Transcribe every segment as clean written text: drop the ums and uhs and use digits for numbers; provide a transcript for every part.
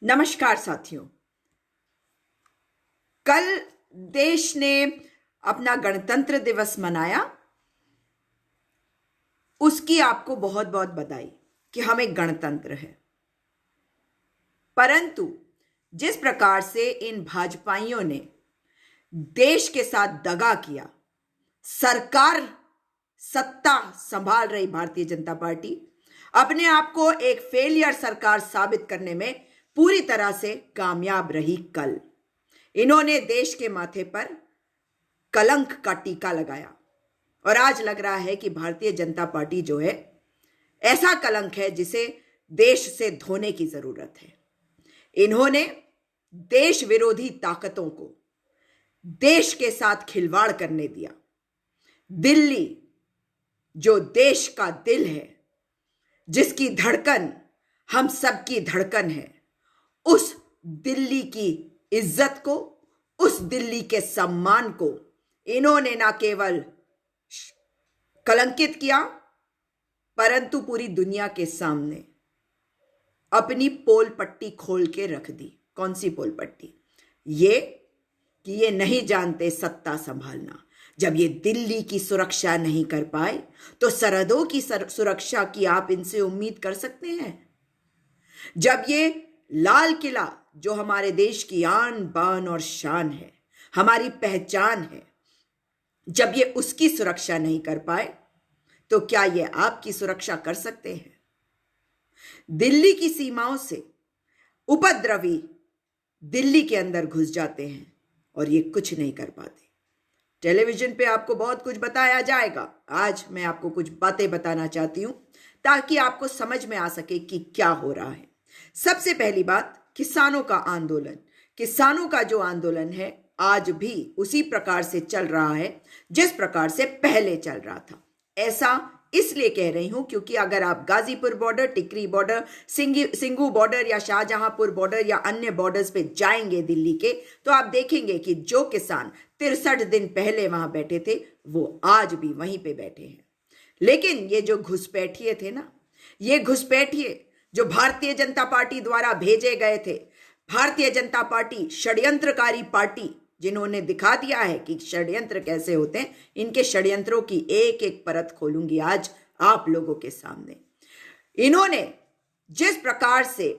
नमस्कार साथियों। कल देश ने अपना गणतंत्र दिवस मनाया। उसकी आपको बहुत बहुत बधाई कि हमें गणतंत्र है। परंतु जिस प्रकार से इन भाजपाइयों ने देश के साथ दगा किया, सरकार सत्ता संभाल रही भारतीय जनता पार्टी अपने आप को एक फेलियर सरकार साबित करने में पूरी तरह से कामयाब रही। कल इन्होंने देश के माथे पर कलंक का टीका लगाया और आज लग रहा है कि भारतीय जनता पार्टी जो है ऐसा कलंक है जिसे देश से धोने की जरूरत है। इन्होंने देश विरोधी ताकतों को देश के साथ खिलवाड़ करने दिया। दिल्ली जो देश का दिल है, जिसकी धड़कन हम सबकी धड़कन है, उस दिल्ली की इज्जत को, उस दिल्ली के सम्मान को इन्होंने ना केवल कलंकित किया परंतु पूरी दुनिया के सामने अपनी पोल पट्टी खोल के रख दी। कौन सी पोल पट्टी? ये कि ये नहीं जानते सत्ता संभालना। जब ये दिल्ली की सुरक्षा नहीं कर पाए तो सरहदों की सुरक्षा की आप इनसे उम्मीद कर सकते हैं? जब ये लाल किला जो हमारे देश की आन बान और शान है, हमारी पहचान है, जब ये उसकी सुरक्षा नहीं कर पाए तो क्या ये आपकी सुरक्षा कर सकते हैं? दिल्ली की सीमाओं से उपद्रवी दिल्ली के अंदर घुस जाते हैं और ये कुछ नहीं कर पाते। टेलीविजन पे आपको बहुत कुछ बताया जाएगा। आज मैं आपको कुछ बातें बताना चाहती हूं ताकि आपको समझ में आ सके कि क्या हो रहा है। सबसे पहली बात, किसानों का आंदोलन। किसानों का जो आंदोलन है आज भी उसी प्रकार से चल रहा है जिस प्रकार से पहले चल रहा था। ऐसा इसलिए कह रही हूं क्योंकि अगर आप गाजीपुर बॉर्डर, टिकरी बॉर्डर, सिंगू बॉर्डर या शाहजहांपुर बॉर्डर या अन्य बॉर्डर्स पे जाएंगे दिल्ली के, तो आप देखेंगे कि जो किसान 63 दिन पहले वहां बैठे थे वो आज भी वहीं पे बैठे हैं। लेकिन ये जो घुसपैठिए थे ना, ये घुसपैठिए जो भारतीय जनता पार्टी द्वारा भेजे गए थे, भारतीय जनता पार्टी षड्यंत्रकारी पार्टी जिन्होंने दिखा दिया है कि षड्यंत्र कैसे होते हैं, इनके षड्यंत्रों की एक एक परत खोलूंगी आज आप लोगों के सामने। इन्होंने जिस प्रकार से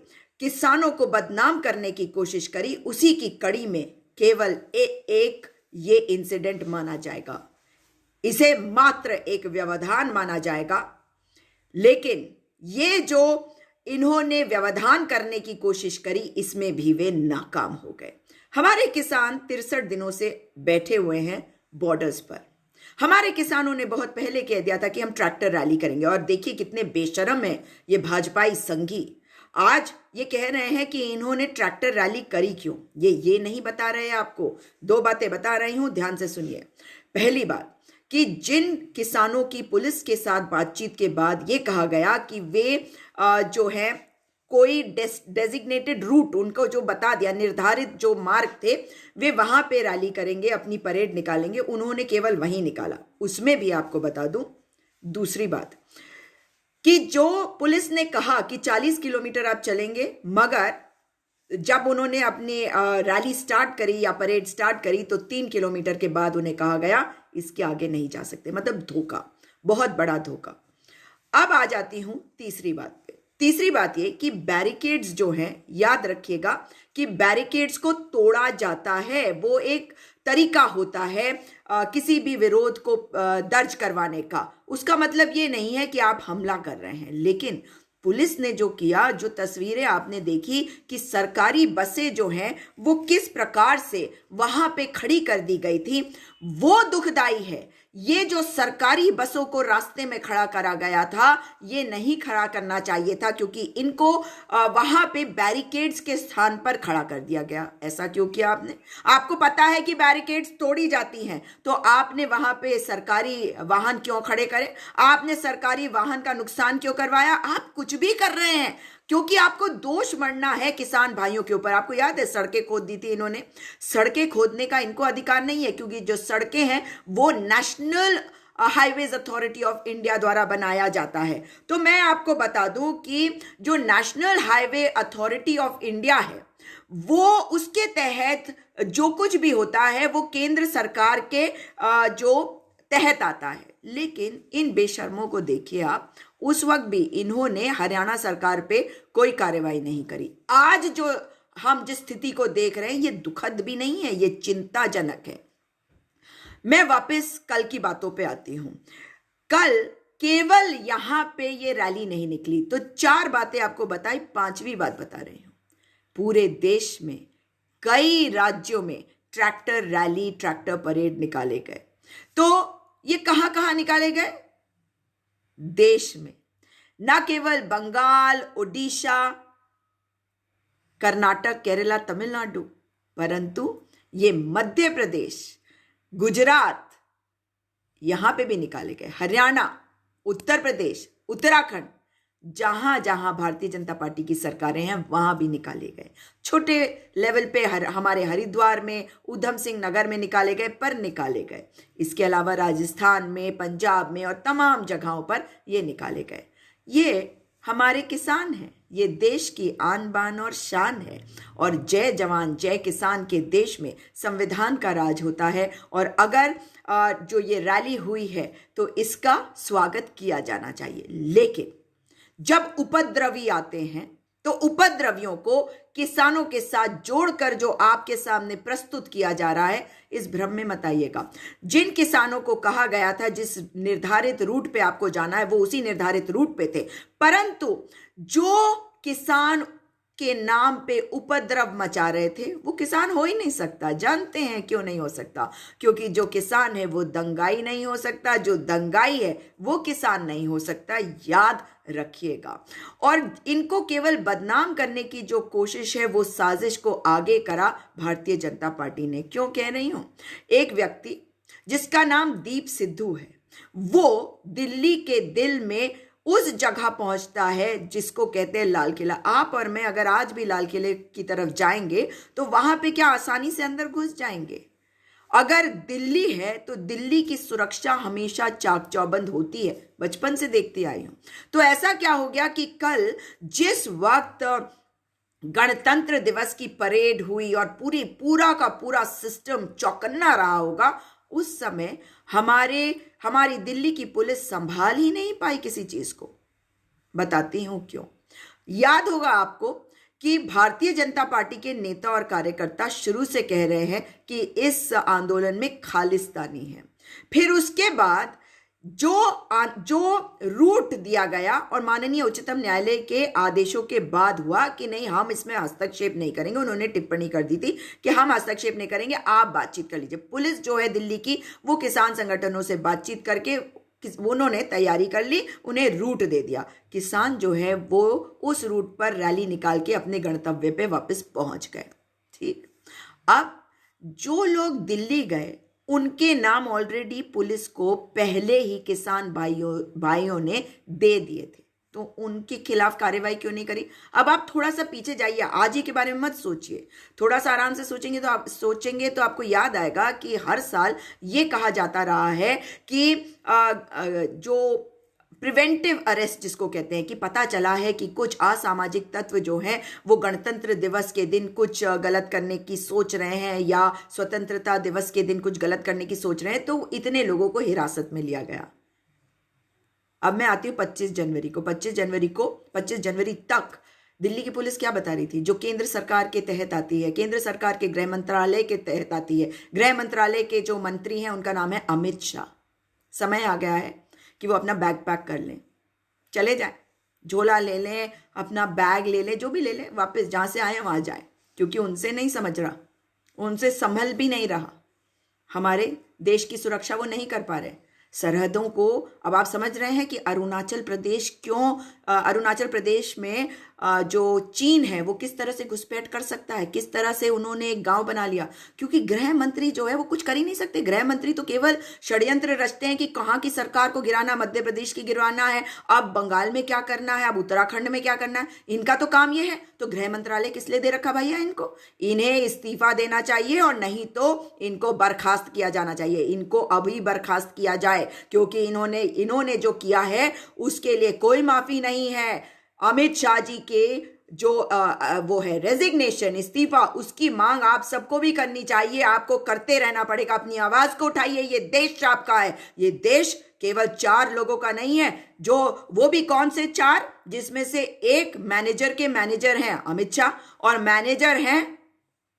किसानों को बदनाम करने की कोशिश करी, उसी की कड़ी में केवल एक ये इंसिडेंट माना जाएगा। इसे मात्र एक व्यवधान माना जाएगा। लेकिन ये जो इन्होंने व्यवधान करने की कोशिश करी, इसमें भी वे नाकाम हो गए। हमारे किसान 63 दिनों से बैठे हुए हैं बॉर्डर्स पर। हमारे किसानों ने बहुत पहले कह दिया था कि हम ट्रैक्टर रैली करेंगे और देखिए कितने बेशरम हैं ये भाजपाई संघी। आज ये कह रहे हैं कि इन्होंने ट्रैक्टर रैली करी क्यों, ये नहीं बता रहे हैं आपको। दो बातें बता रही हूं, ध्यान से सुनिए। पहली बात कि जिन किसानों की पुलिस के साथ बातचीत के बाद ये कहा गया कि वे जो है कोई डेजिग्नेटेड रूट उनको जो बता दिया, निर्धारित जो मार्ग थे, वे वहां पे रैली करेंगे, अपनी परेड निकालेंगे, उन्होंने केवल वहीं निकाला। उसमें भी आपको बता दूं दूसरी बात कि जो पुलिस ने कहा कि 40 किलोमीटर आप चलेंगे, मगर जब उन्होंने अपनी रैली स्टार्ट करी या परेड स्टार्ट करी तो 3 किलोमीटर के बाद उन्हें कहा गया इसके आगे नहीं जा सकते। मतलब धोखा, बहुत बड़ा धोखा। अब आ जाती हूं तीसरी बात पे। तीसरी बात ये कि बैरिकेड्स जो हैं, याद रखिएगा कि बैरिकेड्स को तोड़ा जाता है। वो एक तरीका होता है किसी भी विरोध को दर्ज करवाने का। उसका मतलब ये नहीं है कि आप हमला कर रहे हैं। लेकिन पुलिस ने जो किया, जो तस्वीरें आपने देखी कि सरकारी बसें जो हैं वो किस प्रकार से वहां पे खड़ी कर दी गई थी, वो दुखदाई है। ये जो सरकारी बसों को रास्ते में खड़ा करा गया था, ये नहीं खड़ा करना चाहिए था क्योंकि इनको वहां पे बैरिकेड्स के स्थान पर खड़ा कर दिया गया। ऐसा क्यों किया आपने? आपको पता है कि बैरिकेड्स तोड़ी जाती हैं, तो आपने वहां पे सरकारी वाहन क्यों खड़े करे? आपने सरकारी वाहन का नुकसान क्यों करवाया? आप कुछ भी कर रहे हैं क्योंकि आपको दोष मढ़ना है किसान भाइयों के ऊपर। आपको याद है सड़कें खोद दी थी इन्होंने। सड़कें खोदने का इनको अधिकार नहीं है क्योंकि जो सड़कें हैं वो national highways authority of India द्वारा बनाया जाता है। तो मैं आपको बता दूं कि जो national highway authority of India है वो उसके तहत जो कुछ भी होता है वो केंद्र सरकार के जो तहत आता है। लेकिन इन बेशर्मों को देखिए आप, उस वक्त भी इन्होंने हरियाणा सरकार पे कोई कार्रवाई नहीं करी। आज जो हम जिस स्थिति को देख रहे हैं ये दुखद भी नहीं है, ये चिंताजनक है। मैं वापस कल की बातों पे आती हूं। कल केवल यहां पे ये रैली नहीं निकली, तो 4 बातें आपको बताई, 5वीं बात बता रही हूं। पूरे देश में कई राज्यों में ट्रैक्टर रैली, ट्रैक्टर परेड निकाले गए। तो ये कहां कहां निकाले गए? देश में, ना केवल बंगाल, ओडिशा, कर्नाटक, केरला, तमिलनाडु, परंतु ये मध्य प्रदेश, गुजरात, यहां पे भी निकाले गए, हरियाणा, उत्तर प्रदेश, उत्तराखंड, जहां जहां भारतीय जनता पार्टी की सरकारें हैं वहां भी निकाले गए। छोटे लेवल पे हमारे हरिद्वार में, उधम सिंह नगर में निकाले गए, पर निकाले गए। इसके अलावा राजस्थान में, पंजाब में और तमाम जगहों पर ये निकाले गए। ये हमारे किसान हैं, ये देश की आन बान और शान है। और जय जवान जय किसान के देश में संविधान का राज होता है। और अगर जो ये रैली हुई है तो इसका स्वागत किया जाना चाहिए। लेकिन जब उपद्रवी आते हैं तो उपद्रवियों को किसानों के साथ जोड़कर जो आपके सामने प्रस्तुत किया जा रहा है, इस भ्रम में मत आइएगा। जिन किसानों को कहा गया था जिस निर्धारित रूट पे आपको जाना है वो उसी निर्धारित रूट पे थे, परंतु जो किसान के नाम पे उपद्रव मचा रहे थे वो किसान हो ही नहीं सकता। जानते हैं क्यों नहीं हो सकता? क्योंकि जो किसान है वो दंगाई नहीं हो सकता, जो दंगाई है वो किसान नहीं हो सकता, याद रखिएगा। और इनको केवल बदनाम करने की जो कोशिश है वो साजिश को आगे करा भारतीय जनता पार्टी ने। क्यों कह रही हूं? एक व्यक्ति जिसका नाम दीप सिद्धू है, वो दिल्ली के दिल में उस जगह पहुंचता है जिसको कहते हैं लाल किला। आप और मैं अगर आज भी लाल किले की तरफ जाएंगे तो वहां पे क्या आसानी से अंदर घुस जाएंगे? अगर दिल्ली है तो दिल्ली की सुरक्षा हमेशा चाक चौबंद होती है, बचपन से देखती आई हूं। तो ऐसा क्या हो गया कि कल जिस वक्त गणतंत्र दिवस की परेड हुई और पूरा का पूरा सिस्टम चौकन्ना रहा होगा, उस समय हमारी दिल्ली की पुलिस संभाल ही नहीं पाई किसी चीज को। बताती हूं क्यों। याद होगा आपको कि भारतीय जनता पार्टी के नेता और कार्यकर्ता शुरू से कह रहे हैं कि इस आंदोलन में खालिस्तानी है। फिर उसके बाद जो रूट दिया गया और माननीय उच्चतम न्यायालय के आदेशों के बाद हुआ कि नहीं, हम इसमें हस्तक्षेप नहीं करेंगे। उन्होंने टिप्पणी कर दी थी कि हम हस्तक्षेप नहीं करेंगे, आप बातचीत कर लीजिए। पुलिस जो है दिल्ली की, वो किसान संगठनों से बातचीत करके उन्होंने तैयारी कर ली, उन्हें रूट दे दिया। किसान जो है वो उस रूट पर रैली निकाल के अपने गंतव्य पे वापस पहुंच गए। ठीक, अब जो लोग दिल्ली गए उनके नाम ऑलरेडी पुलिस को पहले ही किसान भाइयों ने दे दिए थे, तो उनके खिलाफ कार्रवाई क्यों नहीं करी? अब आप थोड़ा सा पीछे जाइए, आज ही के बारे में मत सोचिए, थोड़ा सा आराम से सोचेंगे तो आपको याद आएगा कि हर साल ये कहा जाता रहा है कि जो प्रिवेंटिव अरेस्ट जिसको कहते हैं, कि पता चला है कि कुछ असामाजिक तत्व जो हैं वो गणतंत्र दिवस के दिन कुछ गलत करने की सोच रहे हैं या स्वतंत्रता दिवस के दिन कुछ गलत करने की सोच रहे हैं, तो इतने लोगों को हिरासत में लिया गया। अब मैं आती हूँ 25 जनवरी तक दिल्ली की पुलिस क्या बता रही थी, जो केंद्र सरकार के तहत आती है, केंद्र सरकार के गृह मंत्रालय के तहत आती है। गृह मंत्रालय के जो मंत्री हैं उनका नाम है अमित शाह। समय आ गया है कि वो अपना बैग पैक कर लें, चले जाएं, झोला ले लें, अपना बैग ले लें, जो भी ले लें, वापस जहां से आए वहां जाएं, क्योंकि उनसे नहीं समझ रहा, उनसे संभल भी नहीं रहा। हमारे देश की सुरक्षा वो नहीं कर पा रहे। सरहदों को अब आप समझ रहे हैं कि अरुणाचल प्रदेश में जो चीन है वो किस तरह से घुसपैठ कर सकता है, किस तरह से उन्होंने एक गांव बना लिया, क्योंकि गृह मंत्री जो है वो कुछ कर ही नहीं सकते। गृह मंत्री तो केवल षड्यंत्र रचते हैं कि कहाँ की सरकार को गिराना, मध्य प्रदेश की गिराना है, अब बंगाल में क्या करना है, अब उत्तराखंड में क्या करना है, इनका तो काम ये है। तो गृह मंत्रालय किस लिए दे रखा भैया इनको? इन्हें इस्तीफा देना चाहिए और नहीं तो इनको बर्खास्त किया जाना चाहिए। इनको अभी बर्खास्त किया जाए, क्योंकि इन्होंने जो किया है उसके लिए कोई माफी नहीं है। अमित शाह जी के जो वो है रेजिग्नेशन, इस्तीफा, उसकी मांग आप सबको भी करनी चाहिए। आपको करते रहना पड़ेगा, अपनी आवाज को उठाइए। ये देश आपका है, ये देश केवल 4 लोगों का नहीं है। जो वो भी कौन से 4, जिसमें से एक मैनेजर के मैनेजर हैं अमित शाह और मैनेजर हैं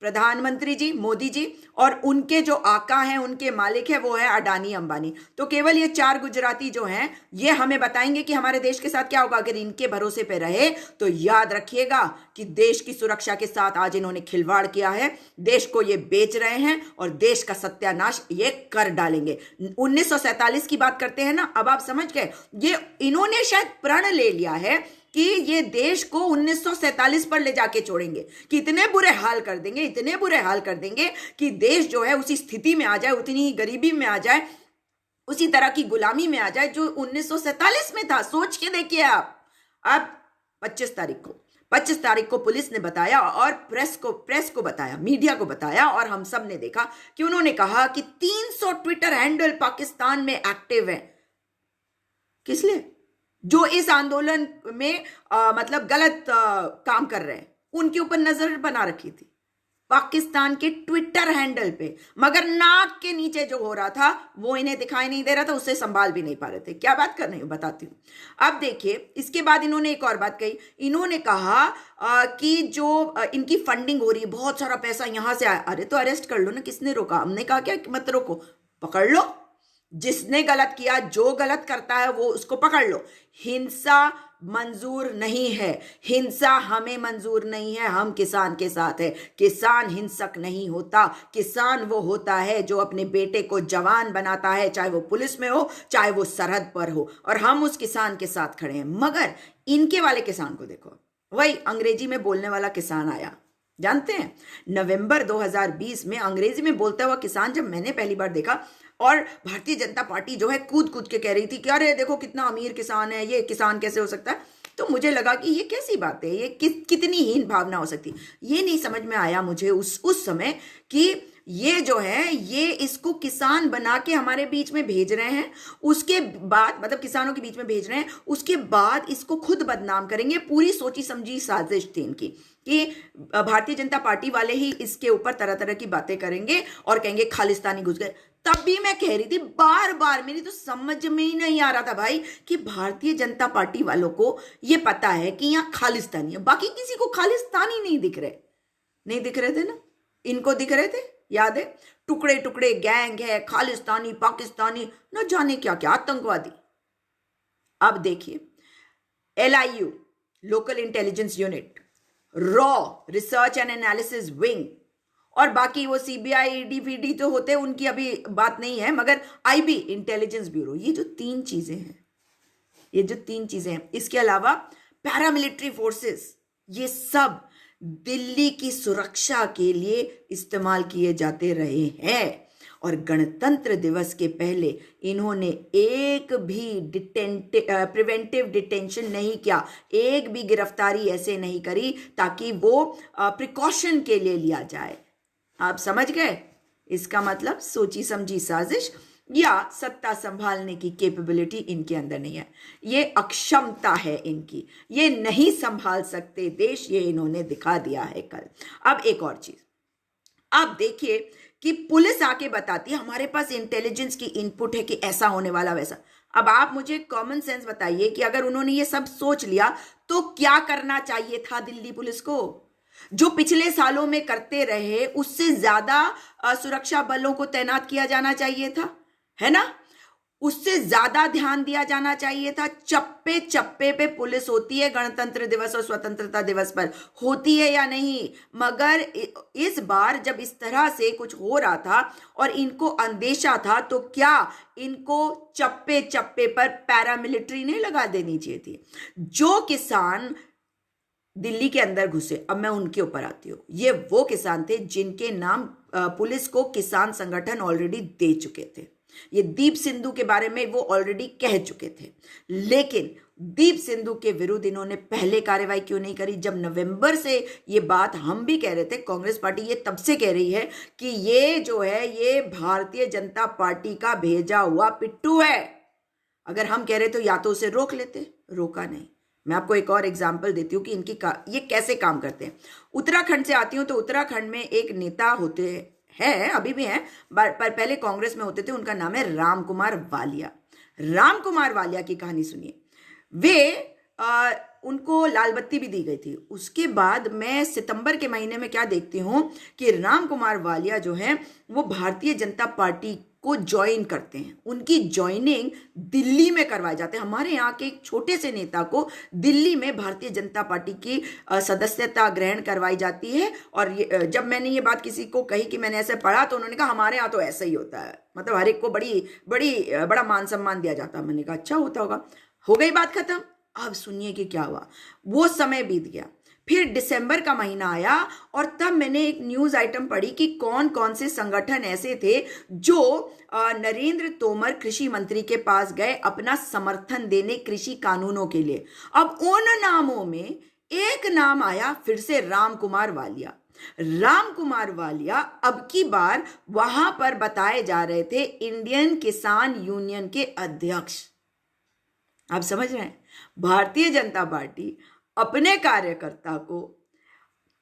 प्रधानमंत्री जी मोदी जी, और उनके जो आका हैं, उनके मालिक है वो है अडानी अंबानी। तो केवल ये 4 गुजराती जो हैं ये हमें बताएंगे कि हमारे देश के साथ क्या होगा। अगर इनके भरोसे पे रहे तो याद रखिएगा कि देश की सुरक्षा के साथ आज इन्होंने खिलवाड़ किया है। देश को ये बेच रहे हैं और देश का सत्यानाश ये कर डालेंगे। 1947 की बात करते हैं ना, अब आप समझ गए। ये इन्होंने शायद प्रण ले लिया है कि ये देश को 1947 पर ले जाके छोड़ेंगे, कि इतने बुरे हाल कर देंगे, इतने बुरे हाल कर देंगे कि देश जो है उसी स्थिति में आ जाए, उतनी ही गरीबी में आ जाए, उसी तरह की गुलामी में आ जाए जो 1947 में था। सोच के देखिए आप। अब 25 तारीख को पुलिस ने बताया और प्रेस को बताया, मीडिया को बताया, और हम सब ने देखा कि उन्होंने कहा कि 300 ट्विटर हैंडल पाकिस्तान में एक्टिव है। किस लिए? जो इस आंदोलन में मतलब गलत काम कर रहे हैं, उनके ऊपर नजर बना रखी थी पाकिस्तान के ट्विटर हैंडल पे। मगर नाक के नीचे जो हो रहा था वो इन्हें दिखाई नहीं दे रहा था, उससे संभाल भी नहीं पा रहे थे। क्या बात कर रही हूं बताती हूं। अब देखिए, इसके बाद इन्होंने एक और बात कही। इन्होंने कहा कि जो इनकी फंडिंग हो रही है, बहुत सारा पैसा यहां से आया। अरे तो अरेस्ट कर लो ना, किसने रोका? हमने कहा क्या मत रोको, पकड़ लो। जिसने गलत किया, जो गलत करता है वो उसको पकड़ लो। हिंसा मंजूर नहीं है, हिंसा हमें मंजूर नहीं है। हम किसान के साथ है। किसान हिंसक नहीं होता। किसान वो होता है जो अपने बेटे को जवान बनाता है, चाहे वो पुलिस में हो, चाहे वो सरहद पर हो, और हम उस किसान के साथ खड़े हैं। मगर इनके वाले किसान को देखो, वही अंग्रेजी में बोलने वाला किसान आया। जानते हैं, नवंबर 2020 में अंग्रेजी में बोलता हुआ किसान जब मैंने पहली बार देखा, और भारतीय जनता पार्टी जो है कूद कूद के कह रही थी कि अरे देखो कितना अमीर किसान है, ये किसान कैसे हो सकता है। तो मुझे लगा कि ये कैसी बात है, ये कितनी हीन भावना हो सकती। ये नहीं समझ में आया मुझे उस समय कि ये जो है ये इसको किसान बना के हमारे बीच में भेज रहे हैं, उसके बाद मतलब किसानों के बीच में भेज रहे हैं, उसके बाद इसको खुद बदनाम करेंगे। पूरी सोची समझी साजिश थी इनकी कि भारतीय जनता पार्टी वाले ही इसके ऊपर तरह तरह की बातें करेंगे और कहेंगे खालिस्तानी घुस गए। तब भी मैं कह रही थी बार बार, मेरी तो समझ में ही नहीं आ रहा था भाई कि भारतीय जनता पार्टी वालों को ये पता है कि यहाँ खालिस्तानी है, बाकी किसी को खालिस्तानी नहीं दिख रहे थे ना, इनको दिख रहे थे। याद है, टुकड़े टुकड़े गैंग है, खालिस्तानी, पाकिस्तानी, न जाने क्या क्या आतंकवादी। अब देखिए, LIU local intelligence unit, raw research and analysis wing, और बाकी वो CBI ED तो होते हैं, उनकी अभी बात नहीं है, मगर IB इंटेलिजेंस ब्यूरो, ये जो 3 चीजें हैं, इसके अलावा पैरामिलिट्री फोर्सेस, ये सब दिल्ली की सुरक्षा के लिए इस्तेमाल किए जाते रहे हैं। और गणतंत्र दिवस के पहले इन्होंने एक भी प्रिवेंटिव डिटेंशन नहीं किया, एक भी गिरफ्तारी ऐसे नहीं करी ताकि वो प्रिकॉशन के लिए लिया जाए। आप समझ गए? इसका मतलब सोची समझी साजिश या सत्ता संभालने की कैपेबिलिटी इनके अंदर नहीं है। ये अक्षमता है इनकी, ये नहीं संभाल सकते देश, ये इन्होंने दिखा दिया है कल। अब एक और चीज, अब देखिए कि पुलिस आके बताती है हमारे पास इंटेलिजेंस की इनपुट है कि ऐसा होने वाला वैसा। अब आप मुझे कॉमन सेंस बताइए कि अगर उन्होंने ये सब सोच लिया तो क्या करना चाहिए था दिल्ली पुलिस को? जो पिछले सालों में करते रहे उससे ज्यादा सुरक्षा बलों को तैनात किया जाना चाहिए था, है ना? उससे ज्यादा ध्यान दिया जाना चाहिए था। चप्पे चप्पे पे पुलिस होती है, गणतंत्र दिवस और स्वतंत्रता दिवस पर होती है या नहीं? मगर इस बार जब इस तरह से कुछ हो रहा था और इनको अंदेशा था, तो क्या इनको चप्पे चप्पे पर पैरामिलिट्री नहीं लगा देनी चाहिए थी? जो किसान दिल्ली के अंदर घुसे। अब मैं उनके ऊपर आती हूँ। ये वो किसान थे जिनके नाम पुलिस को किसान संगठन ऑलरेडी दे चुके थे। ये दीप सिंधु के बारे में वो ऑलरेडी कह चुके थे, लेकिन दीप सिंधु के विरुद्ध इन्होंने पहले कार्रवाई क्यों नहीं करी? जब नवंबर से ये बात हम भी कह रहे थे, कांग्रेस पार्टी ये तब से कह रही है कि ये जो है ये भारतीय जनता पार्टी का भेजा हुआ पिट्ठू है। अगर हम कह रहे तो या तो उसे रोक लेते, रोका नहीं। मैं आपको एक और एग्जाम्पल देती हूँ कि ये कैसे काम करते हैं। उत्तराखंड से आती हूँ तो उत्तराखंड में एक नेता होते हैं, अभी भी हैं, पर पहले कांग्रेस में होते थे। उनका नाम है राम कुमार वालिया। राम कुमार वालिया की कहानी सुनिए। वे उनको लाल बत्ती भी दी गई थी। उसके बाद मैं सितंबर के महीने में क्या देखती हूँ कि राम कुमार वालिया जो है वो भारतीय जनता पार्टी को ज्वाइन करते हैं। उनकी ज्वाइनिंग दिल्ली में करवाए जाते हैं। हमारे यहाँ के एक छोटे से नेता को दिल्ली में भारतीय जनता पार्टी की सदस्यता ग्रहण करवाई जाती है। और जब मैंने ये बात किसी को कही कि मैंने ऐसे पढ़ा, तो उन्होंने कहा हमारे यहाँ तो ऐसा ही होता है, मतलब हर एक को बड़ा मान सम्मान दिया जाता है। मैंने कहा अच्छा होता होगा। हो गई बात खत्म। अब सुनिए कि क्या हुआ। वो समय बीत गया, फिर दिसंबर का महीना आया और तब मैंने एक न्यूज आइटम पढ़ी कि कौन कौन से संगठन ऐसे थे जो नरेंद्र तोमर कृषि मंत्री के पास गए अपना समर्थन देने कृषि कानूनों के लिए। अब उन नामों में एक नाम आया फिर से, राम कुमार वालिया। राम कुमार वालिया अब की बार वहां पर बताए जा रहे थे इंडियन किसान यूनियन के अध्यक्ष। आप समझ रहे हैं, भारतीय जनता पार्टी अपने कार्यकर्ता को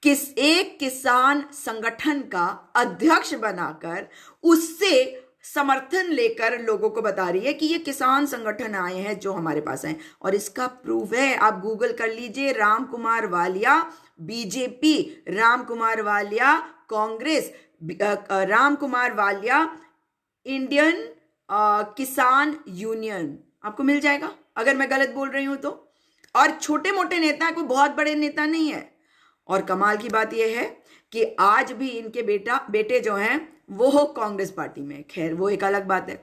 एक किसान संगठन का अध्यक्ष बनाकर उससे समर्थन लेकर लोगों को बता रही है कि ये किसान संगठन आए हैं जो हमारे पास आए। और इसका प्रूफ है, आप गूगल कर लीजिए, राम कुमार वालिया बीजेपी, राम कुमार वालिया कांग्रेस, राम कुमार वालिया इंडियन किसान यूनियन, आपको मिल जाएगा अगर मैं गलत बोल रही हूं तो। और छोटे मोटे नेता है, कोई बहुत बड़े नेता नहीं है। और कमाल की बात यह है कि आज भी इनके बेटे जो हैं वो कांग्रेस पार्टी में। खैर वो एक अलग बात है।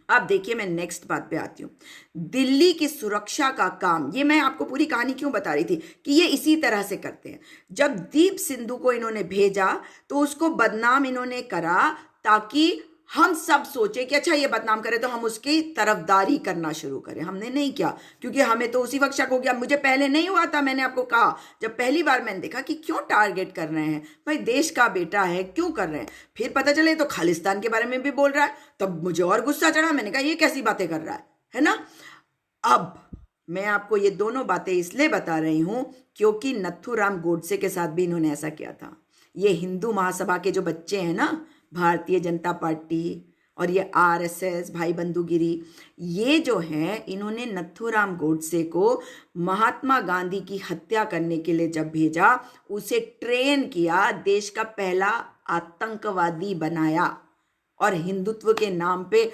अब देखिए मैं नेक्स्ट बात पे आती हूँ। दिल्ली की सुरक्षा का काम, ये मैं आपको पूरी कहानी क्यों बता रही थी कि ये इसी तरह से करते हैं। जब दीप सिंधु को इन्होंने भेजा तो उसको बदनाम इन्होंने करा ताकि हम सब सोचे कि अच्छा ये बदनाम करे तो हम उसकी तरफदारी करना शुरू करें। हमने नहीं किया क्योंकि हमें तो उसी वक्त शक हो गया। मुझे पहले नहीं हुआ था, मैंने आपको कहा जब पहली बार मैंने देखा कि क्यों टारगेट कर रहे हैं भाई, देश का बेटा है क्यों कर रहे हैं। फिर पता चले तो खालिस्तान के बारे में भी बोल रहा है, तब मुझे और गुस्सा चढ़ा। मैंने कहा ये कैसी बातें कर रहा है ना। अब मैं आपको ये दोनों बातें इसलिए बता रही हूं क्योंकि नथुराम गोडसे के साथ भी इन्होंने ऐसा किया था। ये हिंदू महासभा के जो बच्चे हैं ना, भारतीय जनता पार्टी और ये आरएसएस भाई बंधुगिरी, ये जो है इन्होंने नथुराम गोडसे को महात्मा गांधी की हत्या करने के लिए जब भेजा, उसे ट्रेन किया, देश का पहला आतंकवादी बनाया और हिंदुत्व के नाम पे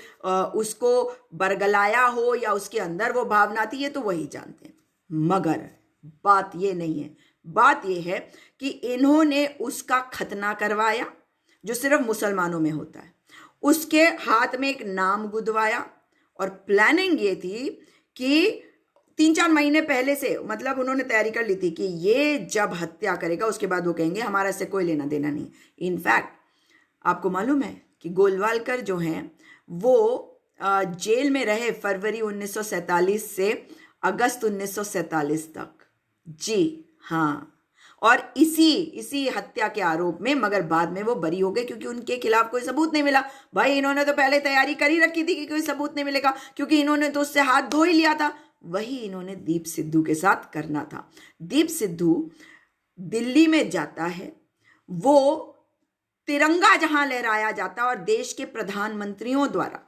उसको बरगलाया हो या उसके अंदर वो भावना थी, ये तो वही जानते हैं। मगर बात ये नहीं है। बात ये है कि इन्होंने उसका खतना करवाया जो सिर्फ मुसलमानों में होता है, उसके हाथ में एक नाम गुदवाया। और प्लानिंग ये थी कि 3-4 महीने पहले से, मतलब उन्होंने तैयारी कर ली थी कि ये जब हत्या करेगा उसके बाद वो कहेंगे हमारा इससे कोई लेना देना नहीं। इनफैक्ट आपको मालूम है कि गोलवालकर जो हैं वो जेल में रहे फरवरी 1947 से अगस्त 1947 तक। जी हाँ, और इसी हत्या के आरोप में, मगर बाद में वो बरी हो गए क्योंकि उनके खिलाफ कोई सबूत नहीं मिला। भाई इन्होंने तो पहले तैयारी कर ही रखी थी कि कोई सबूत नहीं मिलेगा क्योंकि इन्होंने तो उससे हाथ धो ही लिया था। वही इन्होंने दीप सिद्धू के साथ करना था। दीप सिद्धू दिल्ली में जाता है, वो तिरंगा जहां लहराया जाता और देश के प्रधानमंत्रियों द्वारा,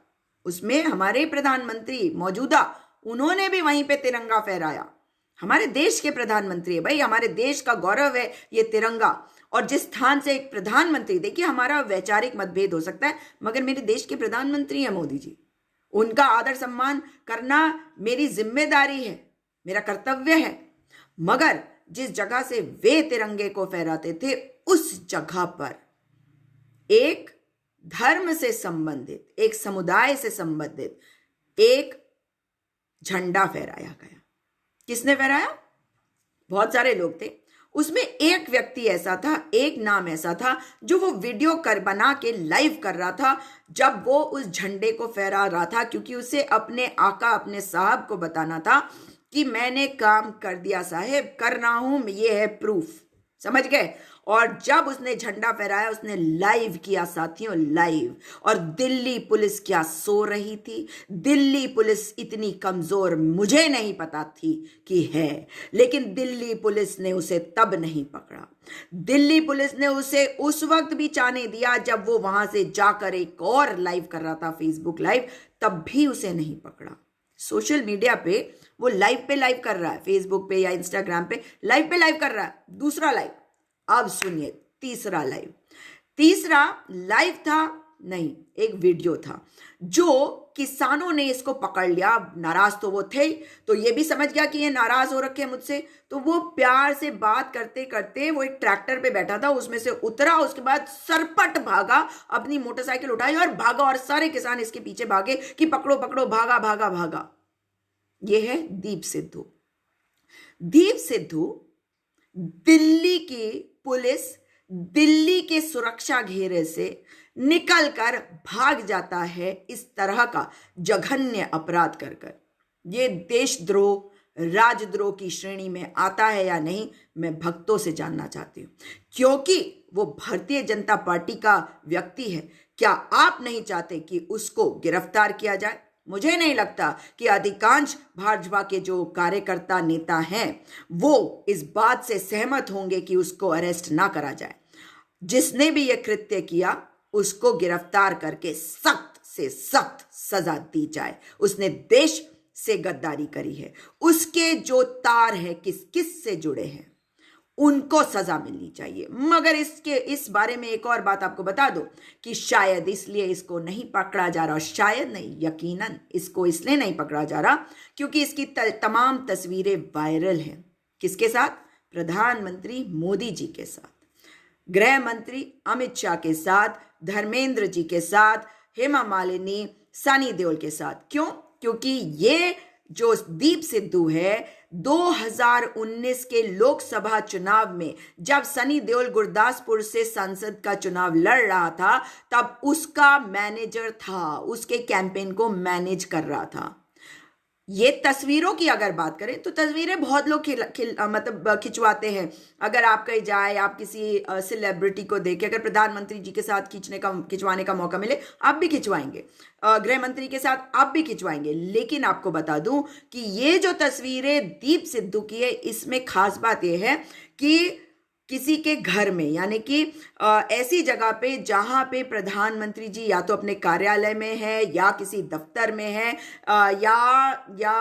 उसमें हमारे प्रधानमंत्री मौजूदा, उन्होंने भी वहीं पे तिरंगा फहराया। हमारे देश के प्रधानमंत्री है भाई, हमारे देश का गौरव है ये तिरंगा। और जिस स्थान से एक प्रधानमंत्री, देखिए हमारा वैचारिक मतभेद हो सकता है मगर मेरे देश के प्रधानमंत्री हैं मोदी जी, उनका आदर सम्मान करना मेरी जिम्मेदारी है, मेरा कर्तव्य है। मगर जिस जगह से वे तिरंगे को फहराते थे उस जगह पर एक धर्म से संबंधित, एक समुदाय से संबंधित एक झंडा फहराया गया। किसने फहराया? बहुत सारे लोग थे, उसमें एक व्यक्ति ऐसा था, एक नाम ऐसा था जो वो वीडियो कर बना के लाइव कर रहा था जब वो उस झंडे को फहरा रहा था, क्योंकि उसे अपने आका, अपने साहब को बताना था कि मैंने काम कर दिया साहेब, कर रहा हूं, ये है प्रूफ। समझ गए? और जब उसने झंडा फहराया, उसने लाइव किया साथियों, लाइव। और दिल्ली पुलिस क्या सो रही थी? दिल्ली पुलिस इतनी कमजोर मुझे नहीं पता थी कि है, लेकिन दिल्ली पुलिस ने उसे तब नहीं पकड़ा। दिल्ली पुलिस ने उसे उस वक्त भी चाने दिया जब वो वहां से जाकर एक और लाइव कर रहा था, फेसबुक लाइव, तब भी उसे नहीं पकड़ा। सोशल मीडिया पे वो लाइव पे लाइव कर रहा है, फेसबुक पे या इंस्टाग्राम पे लाइव कर रहा है, दूसरा लाइव। अब सुनिए तीसरा लाइव। तीसरा लाइव था नहीं, एक वीडियो था जो किसानों ने इसको पकड़ लिया। नाराज तो वो थे, तो ये भी समझ गया कि ये नाराज हो रखे हैं मुझसे, तो वो प्यार से बात करते करते वो एक ट्रैक्टर पे बैठा था, उसमें से उतरा, उसके बाद सरपट भागा, अपनी मोटरसाइकिल उठाई और भागा, और सारे किसान इसके पीछे भागे कि पकड़ो पकड़ो, भागा भागा भागा। ये है दीप सिद्धू। दीप सिद्धू दिल्ली की पुलिस, दिल्ली के सुरक्षा घेरे से निकलकर भाग जाता है इस तरह का जघन्य अपराध कर कर। ये देशद्रोह, राजद्रोह की श्रेणी में आता है या नहीं, मैं भक्तों से जानना चाहती हूं, क्योंकि वो भारतीय जनता पार्टी का व्यक्ति है। क्या आप नहीं चाहते कि उसको गिरफ्तार किया जाए? मुझे नहीं लगता कि अधिकांश भाजपा के जो कार्यकर्ता, नेता हैं, वो इस बात से सहमत होंगे कि उसको अरेस्ट ना करा जाए। जिसने भी यह कृत्य किया उसको गिरफ्तार करके सख्त से सख्त सजा दी जाए। उसने देश से गद्दारी करी है, उसके जो तार हैं किस किस से जुड़े हैं, उनको सजा मिलनी चाहिए। मगर इस बारे में एक और बात आपको बता दो कि शायद इसलिए इसको नहीं पकड़ा जा रहा, शायद नहीं, यकीनन इसको इसलिए नहीं पकड़ा जा रहा क्योंकि इसकी तमाम तस्वीरें वायरल हैं। किसके साथ? प्रधानमंत्री मोदी जी के साथ, गृह मंत्री अमित शाह के साथ, धर्मेंद्र जी के साथ, हेमा मालिनी, सनी देओल के साथ। क्यों? क्योंकि ये जो दीप सिद्धू है, 2019 के लोकसभा चुनाव में जब सनी देओल गुरदासपुर से संसद का चुनाव लड़ रहा था, तब उसका मैनेजर था, उसके कैंपेन को मैनेज कर रहा था। ये तस्वीरों की अगर बात करें तो तस्वीरें बहुत लोग मतलब खिंचवाते हैं। अगर आप कहीं जाए, आप किसी सेलिब्रिटी को देखें, अगर प्रधानमंत्री जी के साथ खिंचवाने का मौका मिले, आप भी खिंचवाएंगे, गृह मंत्री के साथ आप भी खिंचवाएंगे। लेकिन आपको बता दूं कि ये जो तस्वीरें दीप सिद्धू की है, इसमें खास बात यह है कि किसी के घर में, यानी कि ऐसी जगह पे जहां पे प्रधानमंत्री जी या तो अपने कार्यालय में है या किसी दफ्तर में है, या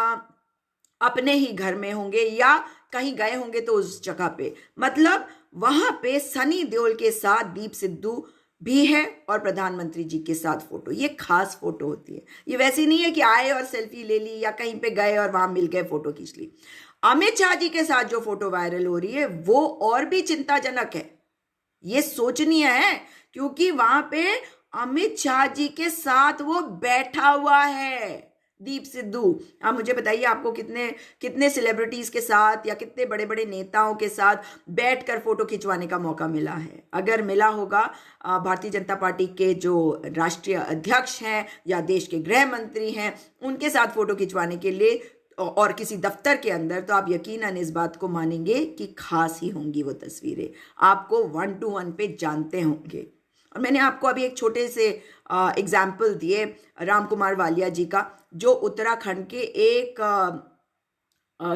अपने ही घर में होंगे या कहीं गए होंगे तो उस जगह पे, मतलब वहां पे सनी देओल के साथ दीप सिद्धू भी है और प्रधानमंत्री जी के साथ फोटो। ये खास फोटो होती है, ये वैसी नहीं है कि आए और सेल्फी ले ली या कहीं पे गए और वहां मिल गए फोटो खींच ली। अमित शाह जी के साथ जो फोटो वायरल हो रही है वो और भी चिंताजनक है, ये सोचनीय है, क्योंकि वहां पे अमित शाह जी के साथ वो बैठा हुआ है दीप सिद्धू। आप मुझे बताइए, आपको कितने सेलिब्रिटीज के साथ या कितने बड़े बड़े नेताओं के साथ बैठकर फोटो खिंचवाने का मौका मिला है? अगर मिला होगा भारतीय जनता पार्टी के जो राष्ट्रीय अध्यक्ष हैं या देश के गृह मंत्री हैं, उनके साथ फोटो खिंचवाने के लिए और किसी दफ्तर के अंदर, तो आप यकीनन इस बात को मानेंगे कि खास ही होंगी वो तस्वीरें, आपको 1 to 1 पे जानते होंगे। और मैंने आपको अभी एक छोटे से एग्जाम्पल दिए राम कुमार वालिया जी का, जो उत्तराखंड के एक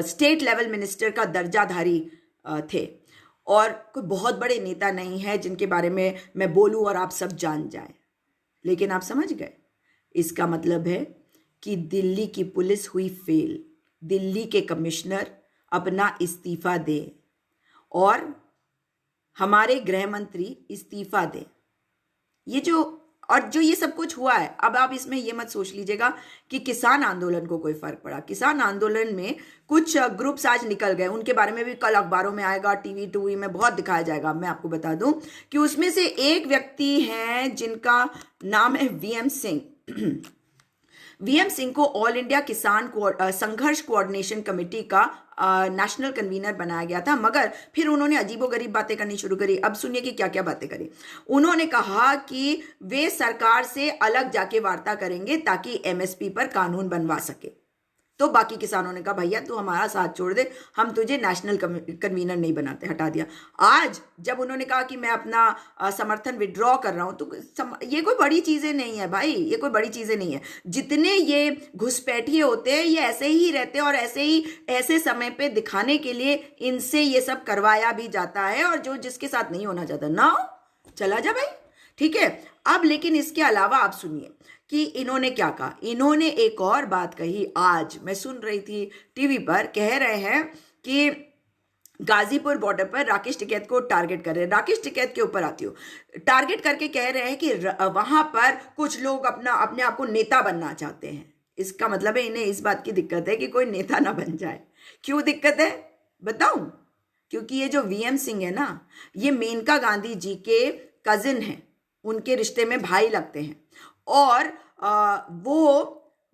स्टेट लेवल मिनिस्टर का दर्जाधारी थे, और कोई बहुत बड़े नेता नहीं है जिनके बारे में मैं बोलूं और आप सब जान जाएं। लेकिन आप समझ गए, इसका मतलब है कि दिल्ली की पुलिस हुई फेल, दिल्ली के कमिश्नर अपना इस्तीफा दें और हमारे गृह मंत्री इस्तीफा दें। जो ये सब कुछ हुआ है, अब आप इसमें ये मत सोच लीजिएगा कि किसान आंदोलन को कोई फर्क पड़ा। किसान आंदोलन में कुछ ग्रुप्स आज निकल गए, उनके बारे में भी कल अखबारों में आएगा, टीवी टूवी में बहुत दिखाया जाएगा। मैं आपको बता दूं कि उसमें से एक व्यक्ति हैं जिनका नाम है वीएम सिंह। वीएम सिंह को ऑल इंडिया संघर्ष कोऑर्डिनेशन कमेटी का नेशनल कन्वीनर बनाया गया था, मगर फिर उन्होंने अजीबोगरीब बातें करनी शुरू करी। अब सुनिए कि क्या क्या बातें करी। उन्होंने कहा कि वे सरकार से अलग जाके वार्ता करेंगे ताकि एमएसपी पर कानून बनवा सके। तो बाकी किसानों ने कहा भैया तू हमारा साथ छोड़ दे, हम तुझे नेशनल कन्वीनर नहीं बनाते, हटा दिया। आज जब उन्होंने कहा कि मैं अपना समर्थन विड्रॉ कर रहा हूं, तो ये कोई बड़ी चीजें नहीं है भाई, ये कोई बड़ी चीजें नहीं है। जितने ये घुसपैठिए होते हैं ये ऐसे ही रहते हैं और ऐसे ही ऐसे समय पे दिखाने के लिए इनसे ये सब करवाया भी जाता है, और जो जिसके साथ नहीं होना चाहता ना चला जा भाई, ठीक है। अब लेकिन इसके अलावा आप सुनिए कि इन्होंने क्या कहा। इन्होंने एक और बात कही, आज मैं सुन रही थी टीवी पर, कह रहे हैं कि गाजीपुर बॉर्डर पर राकेश टिकैत को टारगेट कर रहे हैं। राकेश टिकैत के ऊपर आती हो, टारगेट करके कह रहे हैं कि वहां पर कुछ लोग अपने आप को नेता बनना चाहते हैं। इसका मतलब है इन्हें इस बात की दिक्कत है कि कोई नेता ना बन जाए। क्यों दिक्कत है बताऊं? क्योंकि ये जो वीएम सिंह है ना, ये मेनका गांधी जी के कजिन हैं, उनके रिश्ते में भाई लगते हैं, और वो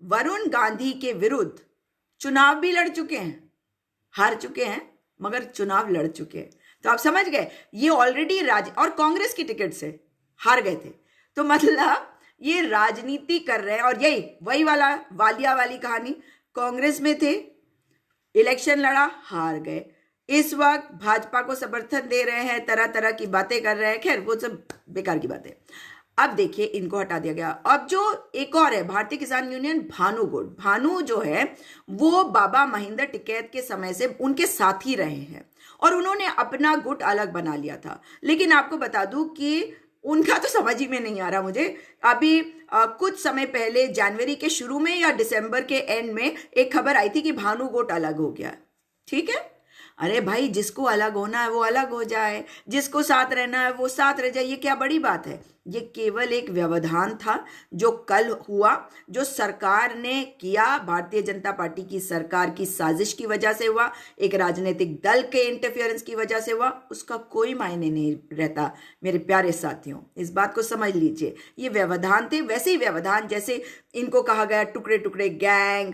वरुण गांधी के विरुद्ध चुनाव भी लड़ चुके हैं, हार चुके हैं मगर चुनाव लड़ चुके हैं। तो आप समझ गए, ये ऑलरेडी और कांग्रेस की टिकट से हार गए थे। तो मतलब ये राजनीति कर रहे हैं, और यही वही वाला वालिया वाली कहानी, कांग्रेस में थे, इलेक्शन लड़ा, हार गए, इस वक्त भाजपा को समर्थन दे रहे हैं, तरह तरह की बातें कर रहे हैं। खैर वो सब बेकार की बातें। अब देखिए इनको हटा दिया गया। अब जो एक और है भारतीय किसान यूनियन, भानु गुट, भानु जो है वो बाबा महेंद्र टिकैत के समय से उनके साथ ही रहे हैं, और उन्होंने अपना गुट अलग बना लिया था। लेकिन आपको बता दूं कि उनका तो समझ ही में नहीं आ रहा मुझे। अभी कुछ समय पहले जनवरी के शुरू में या दिसंबर के एंड में एक खबर आई थी कि भानु गुट अलग हो गया। ठीक है, अरे भाई जिसको अलग होना है वो अलग हो जाए, जिसको साथ रहना है वो साथ रह जाए, ये क्या बड़ी बात है? ये केवल एक व्यवधान था जो कल हुआ, जो सरकार ने किया, भारतीय जनता पार्टी की सरकार की साजिश की वजह से हुआ, एक राजनीतिक दल के इंटरफेरेंस की वजह से हुआ। उसका कोई मायने नहीं रहता मेरे प्यारे साथियों, इस बात को समझ लीजिए। ये व्यवधान थे, वैसे ही व्यवधान जैसे इनको कहा गया टुकड़े टुकड़े गैंग,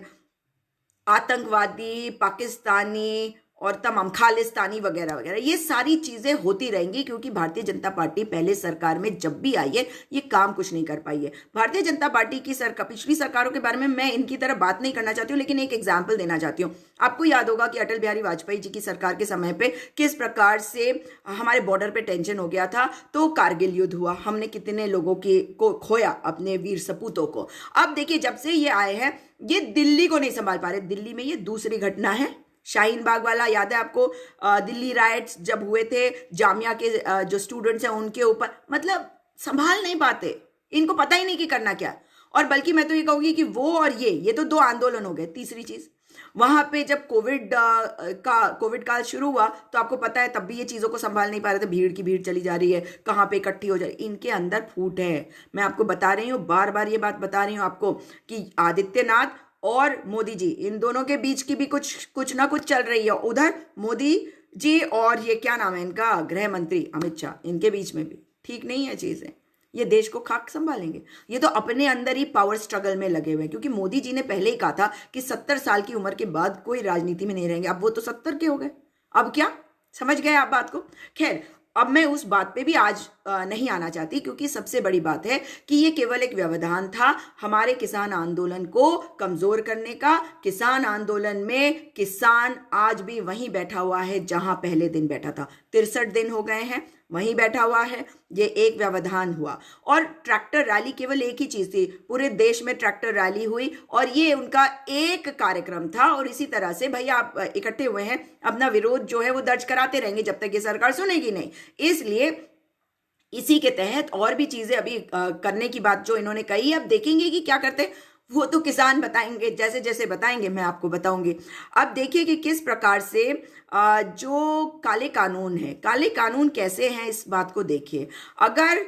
आतंकवादी, पाकिस्तानी और तमाम खालिस्तानी वगैरह वगैरह, ये सारी चीजें होती रहेंगी, क्योंकि भारतीय जनता पार्टी पहले सरकार में जब भी आई है ये काम कुछ नहीं कर पाई है। भारतीय जनता पार्टी की सरकार, पिछली सरकारों के बारे में मैं इनकी तरह बात नहीं करना चाहती हूँ, लेकिन एक एग्जाम्पल देना चाहती हूँ। आपको याद होगा कि अटल बिहारी वाजपेयी जी की सरकार के समय पे किस प्रकार से हमारे बॉर्डर पे टेंशन हो गया था, तो कारगिल युद्ध हुआ, हमने कितने लोगों को खोया, अपने वीर सपूतों को। अब देखिए जब से ये आए हैं ये दिल्ली को नहीं संभाल पा रहे। दिल्ली में ये दूसरी घटना है, शाहीन बाग वाला याद है आपको, दिल्ली राइट्स जब हुए थे, जामिया के जो स्टूडेंट्स हैं उनके ऊपर, मतलब संभाल नहीं पाते, इनको पता ही नहीं कि करना क्या। और बल्कि मैं तो ये कहूंगी कि वो और ये तो दो आंदोलन हो गए। तीसरी चीज, वहां पे जब कोविड काल शुरू हुआ तो आपको पता है तब भी ये चीजों को संभाल नहीं पा रहे थे, भीड़ की भीड़ चली जा रही है, कहाँ पे इकट्ठी हो जा रही है। इनके अंदर फूट है, मैं आपको बता रही हूँ, बार बार ये बात बता रही हूँ आपको कि आदित्यनाथ और मोदी जी, इन दोनों के बीच की भी कुछ ना कुछ चल रही है। उधर मोदी जी और ये क्या नाम है इनका, गृह मंत्री अमित शाह, इनके बीच में भी ठीक नहीं है चीजें। ये देश को खाक संभालेंगे? ये तो अपने अंदर ही पावर स्ट्रगल में लगे हुए हैं, क्योंकि मोदी जी ने पहले ही कहा था कि 70 साल की उम्र के बाद कोई राजनीति में नहीं रहेंगे। अब वो तो 70 के हो गए, अब क्या समझ गए आप बात को? खैर, अब मैं उस बात पे भी आज नहीं आना चाहती, क्योंकि सबसे बड़ी बात है कि ये केवल एक व्यवधान था हमारे किसान आंदोलन को कमजोर करने का। किसान आंदोलन में किसान आज भी वहीं बैठा हुआ है जहां पहले दिन बैठा था। 63 दिन हो गए हैं वहीं बैठा हुआ है। ये एक व्यवधान हुआ, और ट्रैक्टर रैली केवल एक ही चीज थी, पूरे देश में ट्रैक्टर रैली हुई और ये उनका एक कार्यक्रम था। और इसी तरह से भैया आप इकट्ठे हुए हैं, अपना विरोध जो है वो दर्ज कराते रहेंगे जब तक ये सरकार सुनेगी नहीं। इसलिए इसी के तहत और भी चीजें अभी करने की बात जो इन्होंने कही, अब देखेंगे कि क्या करते, वो तो किसान बताएंगे, जैसे जैसे बताएंगे मैं आपको बताऊंगी। अब देखिए कि किस प्रकार से जो काले कानून है, काले कानून कैसे हैं, इस बात को देखिए। अगर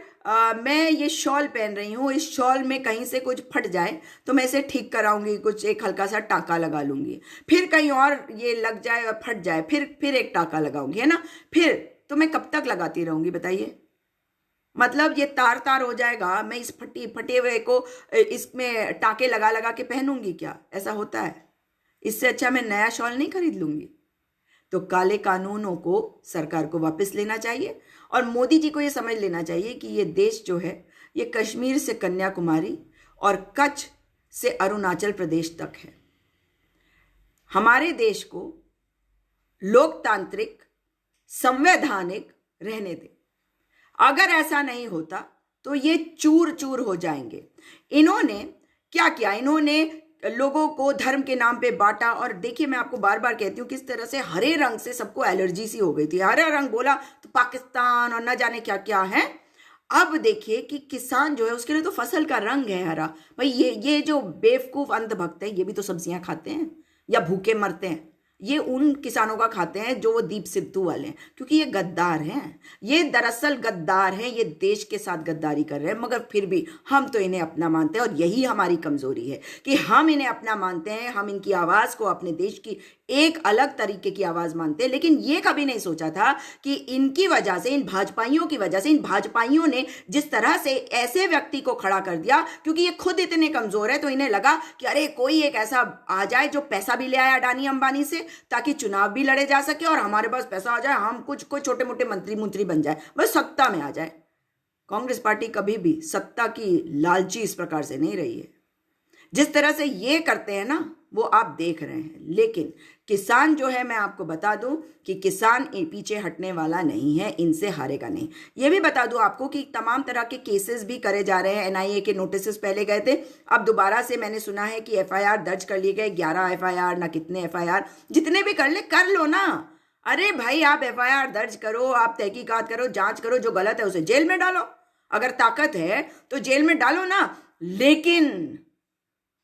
मैं ये शॉल पहन रही हूँ, इस शॉल में कहीं से कुछ फट जाए तो मैं इसे ठीक कराऊंगी, कुछ एक हल्का सा टाँका लगा लूंगी, फिर कहीं और ये लग जाए और फट जाए, फिर एक टाँका लगाऊंगी, है ना। फिर तो मैं कब तक लगाती रहूंगी बताइए? मतलब ये तार तार हो जाएगा, मैं इस फटे हुए को इसमें टाके लगा लगा के पहनूंगी क्या? ऐसा होता है? इससे अच्छा मैं नया शॉल नहीं खरीद लूंगी। तो काले कानूनों को सरकार को वापस लेना चाहिए और मोदी जी को ये समझ लेना चाहिए कि ये देश जो है ये कश्मीर से कन्याकुमारी और कच्छ से अरुणाचल प्रदेश तक है। हमारे देश को लोकतांत्रिक संवैधानिक रहने दे। अगर ऐसा नहीं होता तो ये चूर चूर हो जाएंगे। इन्होंने क्या किया? इन्होंने लोगों को धर्म के नाम पे बांटा। और देखिए, मैं आपको बार बार कहती हूँ किस तरह से हरे रंग से सबको एलर्जी सी हो गई थी। हरा रंग बोला तो पाकिस्तान और न जाने क्या क्या है। अब देखिए कि किसान जो है उसके लिए तो फसल का रंग है हरा। भाई ये जो बेवकूफ अंधभक्त है ये भी तो सब्जियां खाते हैं या भूखे मरते हैं। ये उन किसानों का खाते हैं जो वो दीप सिद्धू वाले हैं, क्योंकि ये गद्दार हैं। ये दरअसल गद्दार हैं, ये देश के साथ गद्दारी कर रहे हैं। मगर फिर भी हम तो इन्हें अपना मानते हैं और यही हमारी कमजोरी है कि हम इन्हें अपना मानते हैं। हम इनकी आवाज को अपने देश की एक अलग तरीके की आवाज मानते हैं। लेकिन ये कभी नहीं सोचा था कि इनकी वजह से, इन भाजपाइयों की वजह से, इन भाजपाइयों ने जिस तरह से ऐसे व्यक्ति को खड़ा कर दिया, क्योंकि ये खुद इतने कमजोर है तो इन्हें लगा कि अरे कोई एक ऐसा आ जाए जो पैसा भी ले आया अडानी अंबानी से, ताकि चुनाव भी लड़े जा सके और हमारे पास पैसा आ जाए, हम कुछ कोई छोटे मोटे मंत्री बन जाए, बस सत्ता में आ जाए। कांग्रेस पार्टी कभी भी सत्ता की लालची इस प्रकार से नहीं रही है। जिस तरह से ये करते हैं ना वो आप देख रहे हैं। लेकिन किसान जो है, मैं आपको बता दूं कि किसान पीछे हटने वाला नहीं है, इनसे हारेगा नहीं। ये भी बता दूं आपको कि तमाम तरह के केसेस भी करे जा रहे हैं। एनआईए के नोटिस पहले गए थे, अब दोबारा से मैंने सुना है कि एफआईआर दर्ज कर लिए गए। 11 एफआईआर, ना कितने एफआईआर, जितने भी कर ले कर लो ना। अरे भाई, आप एफआईआर दर्ज करो, आप तहकीकात करो, जांच करो, जो गलत है उसे जेल में डालो। अगर ताकत है तो जेल में डालो ना। लेकिन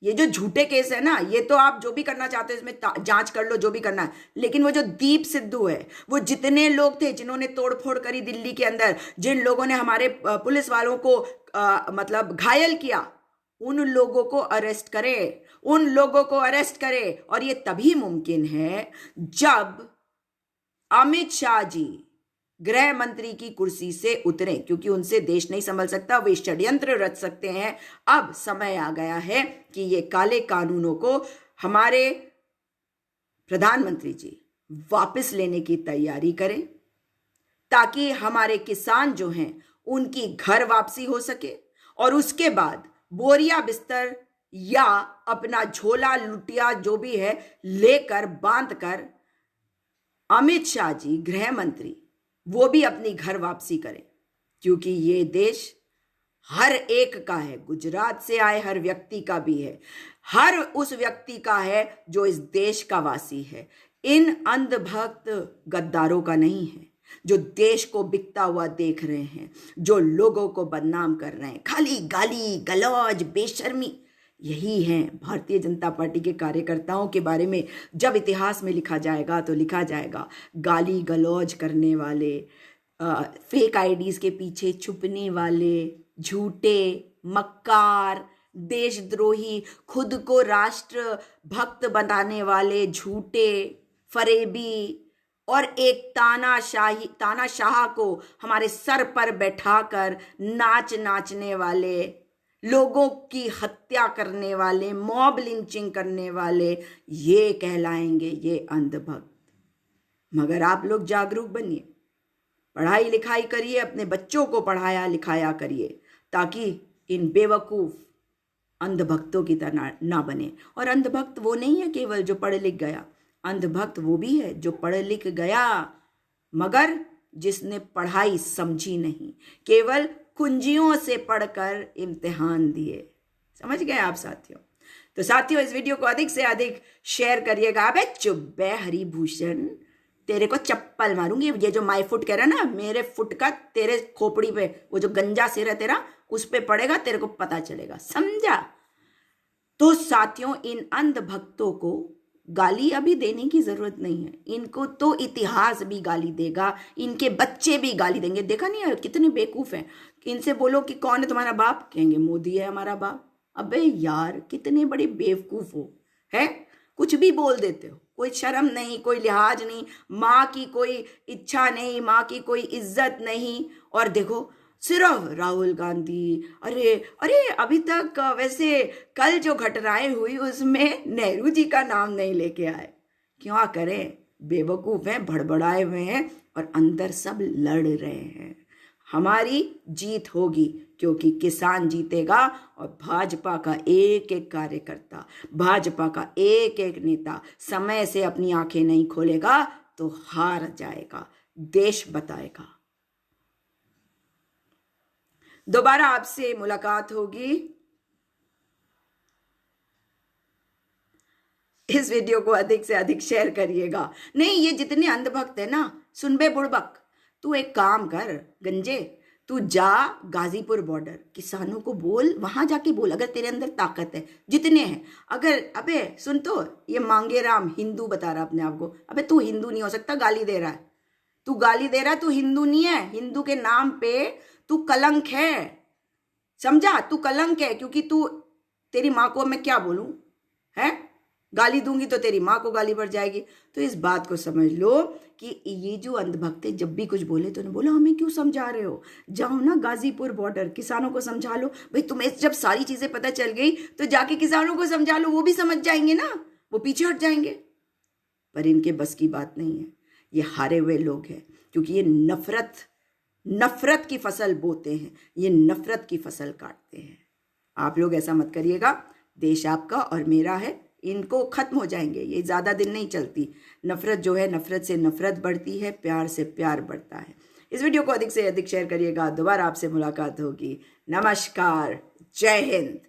ये जो झूठे केस है ना, ये तो आप जो भी करना चाहते हो इसमें जांच कर लो, जो भी करना है। लेकिन वो जो दीप सिद्धू है, वो जितने लोग थे जिन्होंने तोड़फोड़ करी दिल्ली के अंदर, जिन लोगों ने हमारे पुलिस वालों को मतलब घायल किया, उन लोगों को अरेस्ट करें, उन लोगों को अरेस्ट करें। और ये तभी मुमकिन है जब अमित शाह जी गृह मंत्री की कुर्सी से उतरे, क्योंकि उनसे देश नहीं संभल सकता, वे षड्यंत्र रच सकते हैं। अब समय आ गया है कि ये काले कानूनों को हमारे प्रधानमंत्री जी वापस लेने की तैयारी करें, ताकि हमारे किसान जो हैं उनकी घर वापसी हो सके और उसके बाद बोरिया बिस्तर या अपना झोला लुटिया जो भी है लेकर बांध कर अमित शाह जी गृह मंत्री वो भी अपनी घर वापसी करें। क्योंकि ये देश हर एक का है, गुजरात से आए हर व्यक्ति का भी है, हर उस व्यक्ति का है जो इस देश का वासी है। इन अंधभक्त गद्दारों का नहीं है, जो देश को बिकता हुआ देख रहे हैं, जो लोगों को बदनाम कर रहे हैं, खाली गाली गलौज बेशर्मी। यही है भारतीय जनता पार्टी के कार्यकर्ताओं के बारे में जब इतिहास में लिखा जाएगा तो लिखा जाएगा, गाली गलौज करने वाले, फेक आईडीज के पीछे छुपने वाले, झूठे, मक्कार, देशद्रोही, खुद को राष्ट्र भक्त बनाने वाले, झूठे, फरेबी और एक तानाशाह को हमारे सर पर बैठाकर नाचने वाले, लोगों की हत्या करने वाले, मॉब लिंचिंग करने वाले, ये कहलाएंगे ये अंधभक्त। मगर आप लोग जागरूक बनिए, पढ़ाई लिखाई करिए, अपने बच्चों को पढ़ाया लिखाया करिए, ताकि इन बेवकूफ अंधभक्तों की तरह ना बने। और अंधभक्त वो नहीं है केवल जो पढ़ लिख गया, अंधभक्त वो भी है जो पढ़ लिख गया मगर जिसने पढ़ाई समझी नहीं, केवल कुंजियों से पढ़कर इम्तिहान दिए। समझ गए आप साथियों? तो साथियों, इस वीडियो को अधिक से अधिक शेयर करिएगा। अबे चुप बे हरिभूषण, तेरे को चप्पल मारूंगी। ये जो माई फुट कह रहा ना, मेरे फुट का तेरे खोपड़ी पे वो जो गंजा सिर है तेरा, उस पे पड़ेगा, तेरे को पता चलेगा, समझा? तो साथियों, इन अंधभक्तों को गाली अभी देने की जरूरत नहीं है। इनको तो इतिहास भी गाली देगा, इनके बच्चे भी गाली देंगे। देखा नहीं है कितने बेवकूफ हैं? इनसे बोलो कि कौन है तुम्हारा बाप, कहेंगे मोदी है हमारा बाप। अबे यार, कितने बड़े बेवकूफ हो, है? कुछ भी बोल देते हो, कोई शर्म नहीं, कोई लिहाज नहीं, माँ की कोई इच्छा नहीं, माँ की कोई इज्जत नहीं। और देखो, सिर्फ राहुल गांधी। अरे अरे, अभी तक वैसे कल जो घटनाएं हुई उसमें नेहरू जी का नाम नहीं लेके आए। क्या करें, बेवकूफ हैं, भड़बड़ाए हुए हैं और अंदर सब लड़ रहे हैं। हमारी जीत होगी क्योंकि किसान जीतेगा और भाजपा का एक एक कार्यकर्ता, भाजपा का एक एक नेता समय से अपनी आंखें नहीं खोलेगा तो हार जाएगा, देश बताएगा। दोबारा आपसे मुलाकात होगी। इस वीडियो को अधिक से अधिक शेयर करिएगा। नहीं, ये जितने अंधभक्त है ना, सुन बे बुड़बक, तू एक काम कर गंजे, तू जा गाजीपुर बॉर्डर, किसानों को बोल, वहां जाके बोल, अगर तेरे अंदर ताकत है, जितने हैं। अगर अबे सुन, तो ये मांगे राम हिंदू बता रहा अपने आप को, अबे तू हिंदू नहीं हो सकता, गाली दे रहा है, तू गाली दे रहा है, तू हिंदू नहीं है। हिंदू के नाम पे तू कलंक है, समझा? तू कलंक है, क्योंकि तू, तेरी माँ को मैं क्या बोलूं, है गाली दूंगी तो तेरी माँ को गाली पड़ जाएगी। तो इस बात को समझ लो कि ये जो अंधभक्त है जब भी कुछ बोले तो उन्हें बोलो हमें क्यों समझा रहे हो, जाओ ना गाजीपुर बॉर्डर, किसानों को समझा लो। भाई तुम्हें जब सारी चीजें पता चल गई तो जाके किसानों को समझा लो, वो भी समझ जाएंगे ना, वो पीछे हट जाएंगे। पर इनके बस की बात नहीं है, ये हारे हुए लोग हैं, क्योंकि ये नफरत की फसल बोते हैं, ये नफरत की फसल काटते हैं। आप लोग ऐसा मत करिएगा, देश आपका और मेरा है, इनको खत्म हो जाएंगे, ये ज्यादा दिन नहीं चलती। नफरत जो है, नफरत से नफरत बढ़ती है, प्यार से प्यार बढ़ता है। इस वीडियो को अधिक से अधिक शेयर करिएगा। दोबारा आपसे मुलाकात होगी। नमस्कार, जय हिंद।